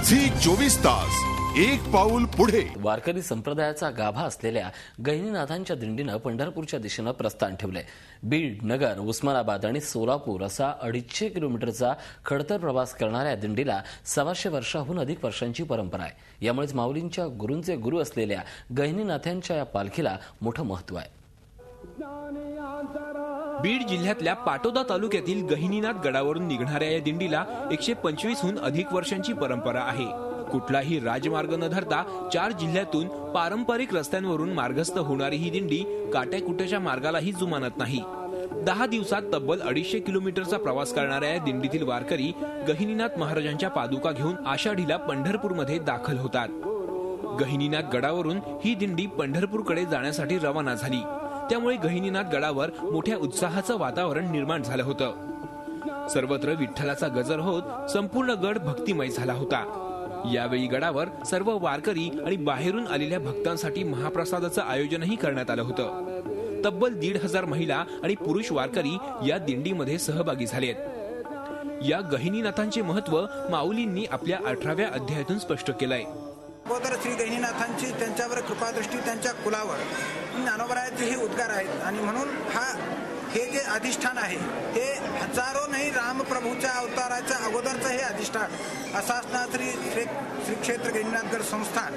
Zee 24 तास एक पाऊल पुढे। वारकरी संप्रदायाचा गाभा असलेल्या गहिनीनाथांच्या दिंडीनं पंढरपूरच्या दिशेनं प्रस्थान ठेवलंय। बीड, नगर, उस्मानाबाद आणि सोलापूर असा 250 किलोमीटरचा खडतर प्रवास करणाऱ्या दिंडीला 125 वर्षाहून अधिक वर्षांची परंपरा आहे। यामुळेच माऊलींच्या गुरूंचे गुरु असलेल्या गहिनीनाथांच्या या पालखीला मोठं महत्त्व आहे। बीड जिल्ह्यातल्या पाटोदा तालुक्यातील गहिनीनाथ गडावरून निघणाऱ्या या दिंडीला 125 हून अधिक वर्षांची परंपरा आहे। कुठलाही राजमार्ग न धरता 4 जिल्ह्यातून पारंपरिक रस्त्यांवरून मार्गस्थ होणारी ही दिंडी काट्याकुट्याच्या मार्गालाही जुमानत नाही। 10 दिवसात तब्बल 250 किलोमीटरचा प्रवास करणाऱ्या या दिंडीतील वारकरी गहिनीनाथ महाराजांच्या पादुका घेऊन आषाढीला पंढरपूरमध्ये दाखल होतात। गहिनीनाथ गडावरून ही दिंडी पंढरपूरकडे जाण्यासाठी रवाना झाली। त्यामुळे गहिनीनाथ गडावर मोठ्या उत्साहाचं वातावरण निर्माण झालं होतं। सर्वत्र विठ्ठलाचा गजर होत संपूर्ण गड भक्तिमय झाला होता। यावेळी गडावर सर्व वारकरी आणि बाहेरून आलेल्या भक्तांसाठी महाप्रसादाचं आयोजनही करण्यात आलं होतं। तब्बल 1,500 महिला आणि पुरुष वारकरी या दिंडीमध्ये सहभागी झालेत। या गहिनीनाथांचे महत्त्व माऊलींनी आपल्या 18व्या अध्यायातून स्पष्ट केलंय। अगोदर श्री गहिनीनाथांची त्यांच्यावर कृपादृष्टी त्यांच्या कुलावर ज्ञानोबरायाचे हे उद्गार आहेत आणि म्हणून हे जे अधिष्ठान आहे ते हजारो नाही रामप्रभूच्या अवताराच्या अगोदरचं हे अधिष्ठान असा असणार श्री क्षेत्र गहिनीनाथगड संस्थान।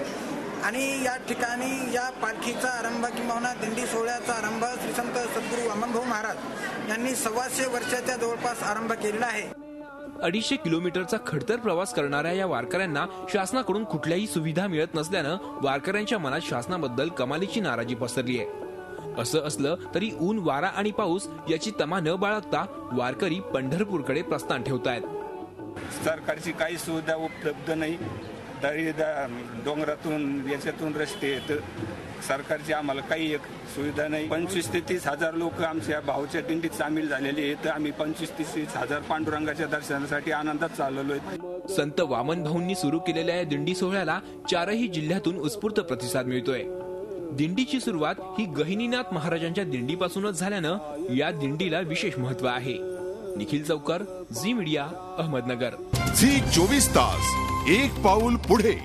आणि या ठिकाणी या पालखीचा आरंभ किंवा दिंडी सोहळ्याचा आरंभ श्री संत सद्गुरू वामनभाऊ महाराज यांनी 125 वर्षाच्या जवळपास आरंभ केलेला आहे। 250 किलोमीटरचा खडतर प्रवास करणाऱ्या या वारकऱ्यांना शासनाकडून कुठल्याही सुविधा मिळत नसल्यानं वारकऱ्यांच्या मनात शासनाबद्दल कमालीची नाराजी पसरली आहे। असं असलं तरी ऊन, वारा आणि पाऊस याची तमा न बाळगता वारकरी पंढरपूरकडे प्रस्थान ठेवतायत। सरकारची काही सुविधा उपलब्ध नाही, तरी डोंगरातून याच्यातून रस्ते आहेत। सरकारची आम्हाला काही एक सुविधा नाही। 25 ते 30 हजार लोक आमच्या भाऊच्या दिंडीत सामील झालेले आहेत। आम्ही 25 ते 30 हजार पांडुरंगाच्या दर्शनासाठी आनंदात चाललो आहे। संत वामन भाऊंनी सुरू केलेल्या या दिंडी सोहळ्याला 4ही जिल्ह्यातून उत्स्फूर्त प्रतिसाद मिळतोय। दिंडीची सुरुवात ही गहिनीनाथ महाराजांच्या दिंडीपासूनच झाल्यानं या दिंडीला विशेष महत्त्व आहे। निखिल चौकर, झी मीडिया, अहमदनगर। झी 24 तास एक पाऊल पुढे।